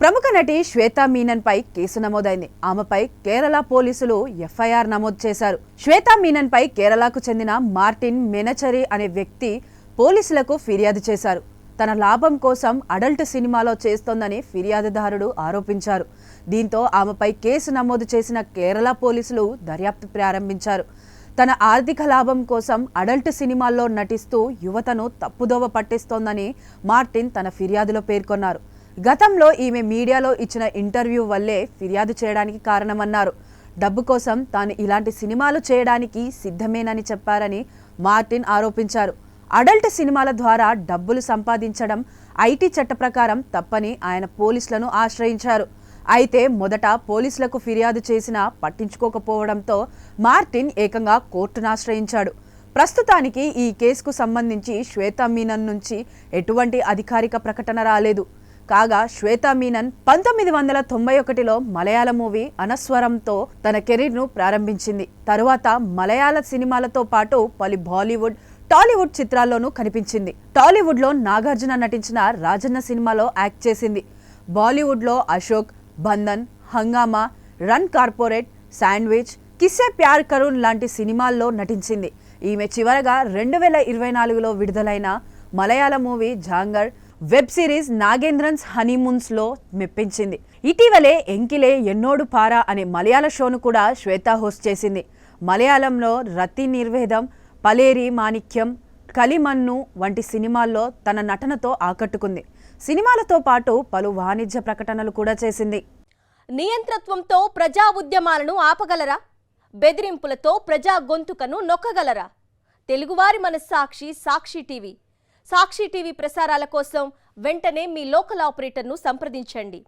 ప్రముఖ నటి శ్వేతా మీనన్ పై కేసు నమోదైంది. ఆమెపై కేరళ పోలీసులు ఎఫ్ఐఆర్ నమోదు చేశారు. శ్వేతా మీనన్ పై కేరళకు చెందిన మార్టిన్ మెనచరి అనే వ్యక్తి పోలీసులకు ఫిర్యాదు చేశారు. తన లాభం కోసం అడల్ట్ సినిమాలో చేస్తోందని ఫిర్యాదుదారుడు ఆరోపించారు. దీంతో ఆమెపై కేసు నమోదు చేసిన కేరళ పోలీసులు దర్యాప్తు ప్రారంభించారు. తన ఆర్థిక లాభం కోసం అడల్ట్ సినిమాల్లో నటిస్తూ యువతను తప్పుదోవ పట్టిస్తోందని మార్టిన్ తన ఫిర్యాదులో పేర్కొన్నారు. గతంలో ఈమె మీడియాలో ఇచ్చిన ఇంటర్వ్యూ వల్లే ఫిర్యాదు చేయడానికి కారణమన్నారు. డబ్బు కోసం తాను ఇలాంటి సినిమాలు చేయడానికి సిద్ధమేనని చెప్పారని మార్టిన్ ఆరోపించారు. అడల్ట్ సినిమాల ద్వారా డబ్బులు సంపాదించడం ఐటీ చట్ట ప్రకారం తప్పని ఆయన పోలీసులను ఆశ్రయించారు. అయితే మొదట పోలీసులకు ఫిర్యాదు చేసినా పట్టించుకోకపోవడంతో మార్టిన్ ఏకంగా కోర్టును ఆశ్రయించాడు. ప్రస్తుతానికి ఈ కేసుకు సంబంధించి శ్వేతా మీనన్ నుంచి ఎటువంటి అధికారిక ప్రకటన రాలేదు. కాగా శ్వేతా మీనన్ 1991లో మలయాళ మూవీ అనస్వరంతో తన కెరీర్ను ప్రారంభించింది. తరువాత మలయాళ సినిమాలతో పాటు పలు బాలీవుడ్, టాలీవుడ్ చిత్రాల్లోనూ కనిపించింది. టాలీవుడ్లో నాగార్జున నటించిన రాజన్న సినిమాలో యాక్ట్ చేసింది. బాలీవుడ్లో అశోక్, బంధన్, హంగామా, రన్ కార్పొరేట్, శాండ్విచ్, కిస్సే ప్యార్ కరూన్ లాంటి సినిమాల్లో నటించింది. ఈమె చివరగా 2024లో విడుదలైన మలయాళ మూవీ జాంగర్, వెబ్ సిరీస్ నాగేంద్రన్స్ హనీమూన్స్లో మెప్పించింది. ఇటీవలే ఎంకిలే ఎన్నోడు పారా అనే మలయాళ షోను కూడా శ్వేత హోస్ట్ చేసింది. మలయాళంలో రతి నిర్వేదం, పలేరి మాణిక్యం, కలిమన్ను వంటి సినిమాల్లో తన నటనతో ఆకట్టుకుంది. సినిమాలతో పాటు పలు వాణిజ్య ప్రకటనలు కూడా చేసింది. నియంతృత్వంతో ప్రజా ఉద్యమాలను ఆపగలరా? బెదిరింపులతో ప్రజా గొంతుకను నొక్కగలరా? తెలుగువారి మనస్సాక్షి సాక్షి టీవీ. సాక్షి టీవీ ప్రసారాల కోసం వెంటనే మీ లోకల్ ఆపరేటర్ను సంప్రదించండి.